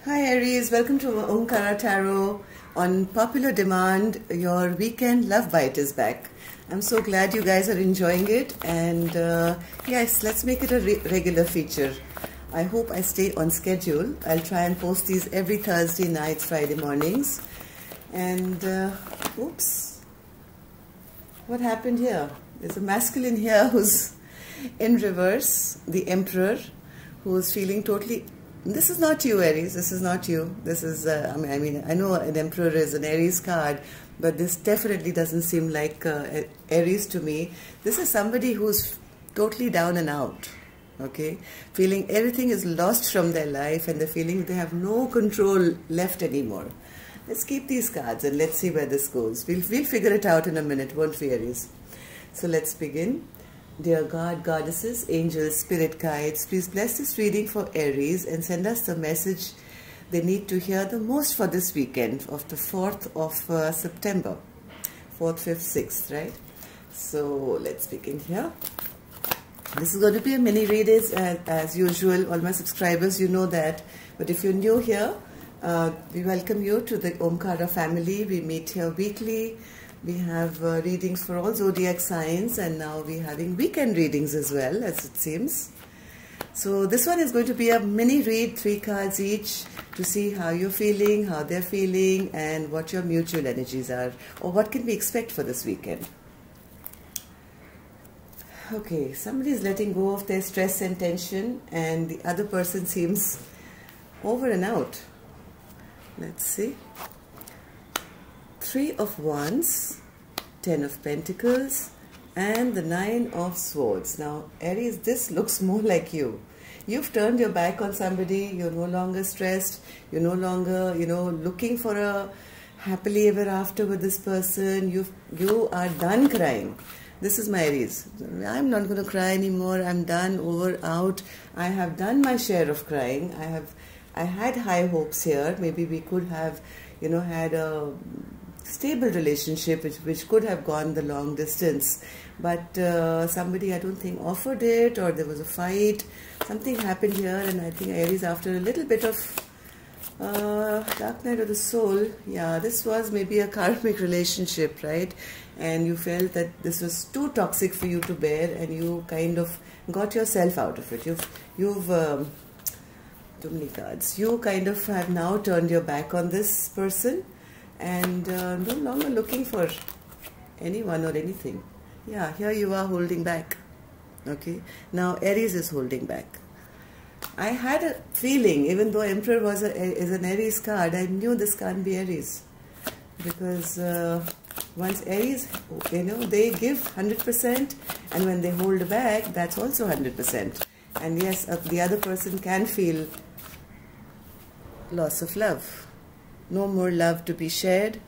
Hi Aries, welcome to Omkara Tarot. On popular demand, your weekend love bite is back. I'm so glad you guys are enjoying it, and yes, let's make it a regular feature. I hope I stay on schedule. I'll try and post these every Thursday nights, Friday mornings. And oops, what happened here? There's a masculine here who's in reverse, the Emperor, who's feeling totally... This is not you, Aries. This is not you. This is, I mean, I know an Emperor is an Aries card, but this definitely doesn't seem like Aries to me. This is somebody who's totally down and out, okay? Feeling everything is lost from their life and they're feeling they have no control left anymore. Let's keep these cards and let's see where this goes. We'll figure it out in a minute, won't we, Aries? So let's begin. Dear God, Goddesses, Angels, Spirit Guides, please bless this reading for Aries and send us the message they need to hear the most for this weekend of the 4th of September. 4th, 5th, 6th, right? So let's begin here. This is going to be a mini read as usual. All my subscribers, you know that. But if you're new here, we welcome you to the Omkara family. We meet here weekly. We have readings for all zodiac signs, and now we're having weekend readings as well, as it seems. So this one is going to be a mini read, 3 cards each, to see how you're feeling, how they're feeling, and what your mutual energies are, or what can we expect for this weekend. Okay, somebody is letting go of their stress and tension, and the other person seems over and out. Let's see. 3 of Wands, 10 of Pentacles, and the 9 of Swords. Now, Aries, this looks more like you. You've turned your back on somebody. You're no longer stressed. You're no longer, looking for a happily ever after with this person. You are done crying. This is my Aries. I'm not going to cry anymore. I'm done, over, out. I have done my share of crying. I had high hopes here. Maybe we could have, had a stable relationship which could have gone the long distance, but somebody, I don't think, offered it, or there was a fight. Something happened here, and I think Aries, after a little bit of dark night of the soul, yeah, this was maybe a karmic relationship, right? And you felt that this was too toxic for you to bear, and you kind of got yourself out of it. You've too many cards. You kind of have now turned your back on this person, and no longer looking for anyone or anything. Yeah, here you are holding back. Okay, now Aries is holding back. I had a feeling, even though Emperor is an Aries card, I knew this can't be Aries, because once Aries, they give 100%, and when they hold back, that's also 100%. And yes, the other person can feel loss of love. No more love to be shared,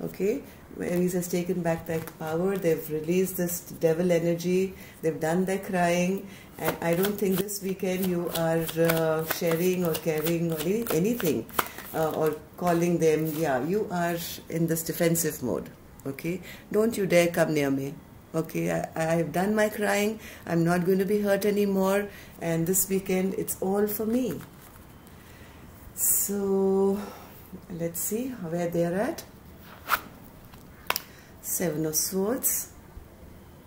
okay? Aries has taken back their power. They've released this devil energy. They've done their crying. And I don't think this weekend you are sharing or caring or anything or calling them. Yeah, you are in this defensive mode, okay? Don't you dare come near me, okay? I've done my crying. I'm not going to be hurt anymore. And this weekend, it's all for me. So let's see where they're at. 7 of Swords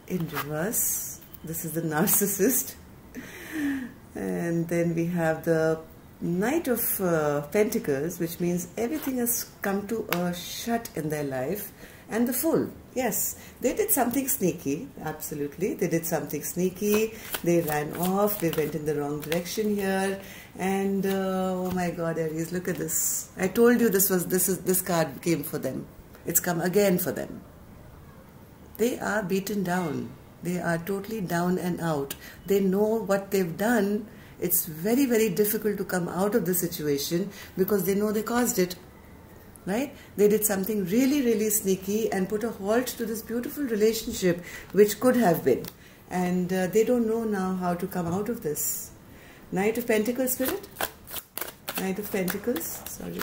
in reverse. This is the narcissist. And then we have the Knight of Pentacles, which means everything has come to a shut in their life. And the Fool. Yes, they did something sneaky. Absolutely, they did something sneaky. They ran off. They went in the wrong direction here. And oh my God, Aries, look at this. I told you this card came for them. It's come again for them. They are beaten down. They are totally down and out. They know what they've done. It's very, very difficult to come out of the situation because they know they caused it. Right? They did something really, really sneaky and put a halt to this beautiful relationship which could have been. And they don't know now how to come out of this. Knight of Pentacles, Spirit. Knight of Pentacles. Sorry.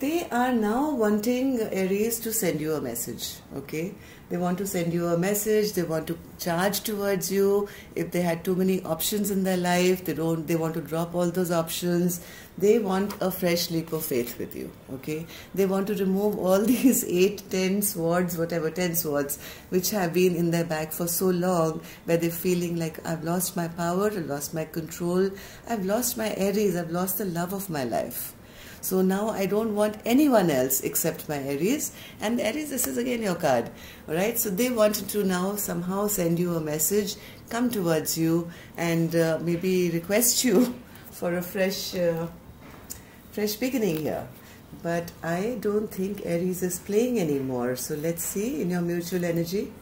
They are now wanting Aries to send you a message, okay? They want to send you a message, they want to charge towards you. If they had too many options in their life, they want to drop all those options. They want a fresh leap of faith with you, okay? They want to remove all these 8, 10 swords, whatever, 10 swords, which have been in their bag for so long, where they're feeling like, I've lost my power, I've lost my control, I've lost my Aries, I've lost the love of my life. So now I don't want anyone else except my Aries. And Aries, this is again your card. Alright, so they wanted to now somehow send you a message, come towards you, and maybe request you for a fresh beginning here. But I don't think Aries is playing anymore. So let's see in your mutual energy.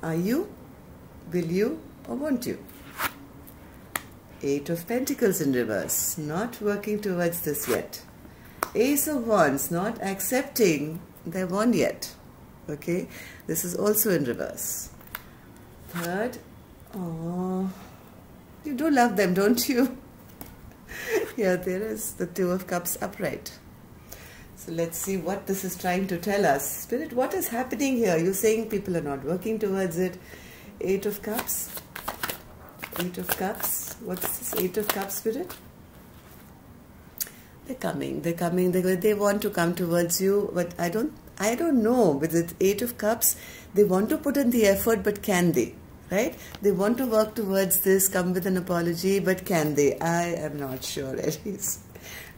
Are you, will you, or won't you? 8 of Pentacles in reverse, not working towards this yet. Ace of Wands, not accepting their wand yet. Okay, this is also in reverse. Third, oh, you do love them, don't you? Yeah, there is the Two of Cups upright. So let's see what this is trying to tell us. Spirit, what is happening here? You're saying people are not working towards it. 8 of Cups. 8 of Cups. What's this 8 of Cups, Spirit? They're coming. They want to come towards you, but I don't know. With the 8 of Cups, they want to put in the effort, but can they? Right? They want to work towards this, come with an apology, but can they? I am not sure, Aries.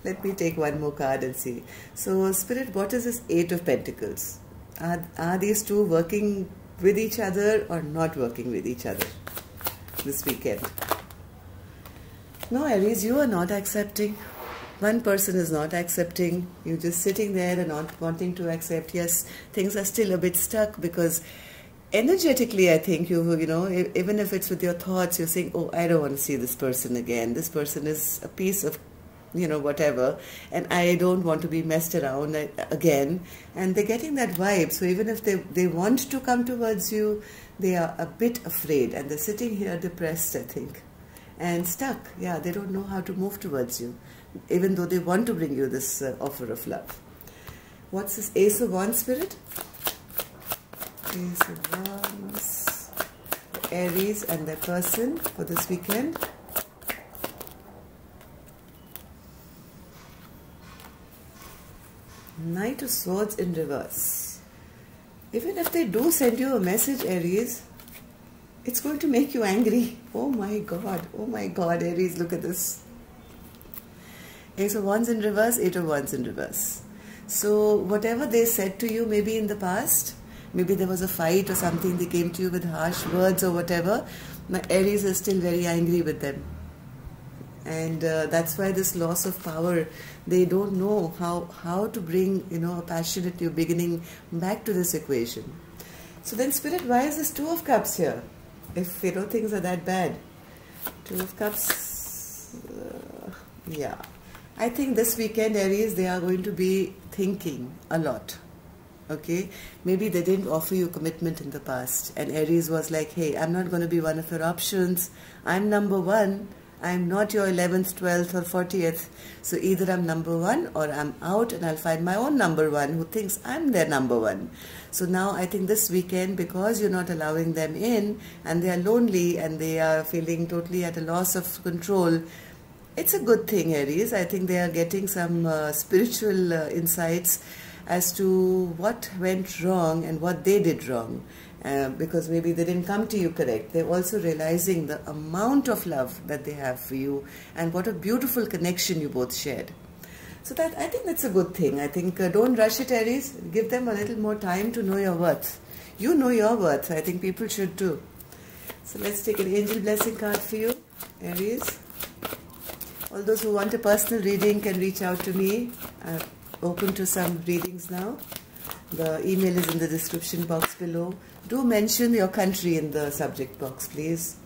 Let me take one more card and see. So, Spirit, what is this 8 of Pentacles? Are these two working with each other or not working with each other this weekend? No, Aries, you are not accepting. One person is not accepting. You're just sitting there and not wanting to accept. Yes, things are still a bit stuck because energetically, I think you know, even if it's with your thoughts, you're saying, oh, I don't want to see this person again. This person is a piece of, you know, whatever, and I don't want to be messed around again. And they're getting that vibe. So even if they want to come towards you, they are a bit afraid, and they're sitting here depressed, I think, and stuck. Yeah, they don't know how to move towards you, even though they want to bring you this offer of love. What's this Ace of Wands, Spirit? Ace of Wands, Aries and their person for this weekend. Knight of Swords in reverse. Even if they do send you a message, Aries, it's going to make you angry. Oh my God, Aries, look at this. Ace of Wands in reverse, 8 of Wands in reverse. So whatever they said to you maybe in the past, maybe there was a fight or something, they came to you with harsh words or whatever, my Aries is still very angry with them. And that's why this loss of power, they don't know how to bring, you know, a passionate new beginning back to this equation. So then, Spirit, why is this 2 of Cups here? If, you know, things are that bad. 2 of Cups, yeah. I think this weekend, Aries, they are going to be thinking a lot. Okay, maybe they didn't offer you commitment in the past, and Aries was like, hey, I'm not going to be one of your options. I'm number one. I'm not your 11th, 12th or 40th. So either I'm number one or I'm out, and I'll find my own number one who thinks I'm their number one. So now I think this weekend, because you're not allowing them in and they are lonely and they are feeling totally at a loss of control, it's a good thing, Aries. I think they are getting some spiritual insights as to what went wrong and what they did wrong. Because maybe they didn't come to you correct. They're also realizing the amount of love that they have for you and what a beautiful connection you both shared. So that, I think that's a good thing. I think don't rush it, Aries. Give them a little more time to know your worth. You know your worth. I think people should too. So let's take an angel blessing card for you, Aries. All those who want a personal reading can reach out to me. I'm open to some readings now. The email is in the description box below. Do mention your country in the subject box, please.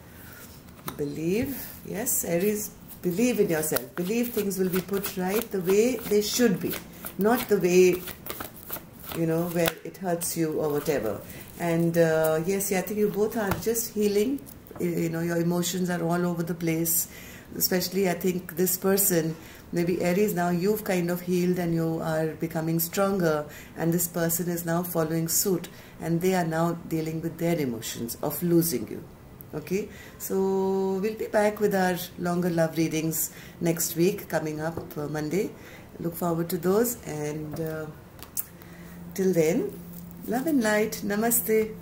Believe. Yes, Aries, believe in yourself. Believe things will be put right the way they should be. Not the way, you know, where it hurts you or whatever. And yes, I think you both are just healing. You know, your emotions are all over the place. Especially, I think this person Maybe Aries, now you've kind of healed and you are becoming stronger, and this person is now following suit and they are now dealing with their emotions of losing you. Okay, so we'll be back with our longer love readings next week, coming up Monday. Look forward to those, and till then, love and light. Namaste.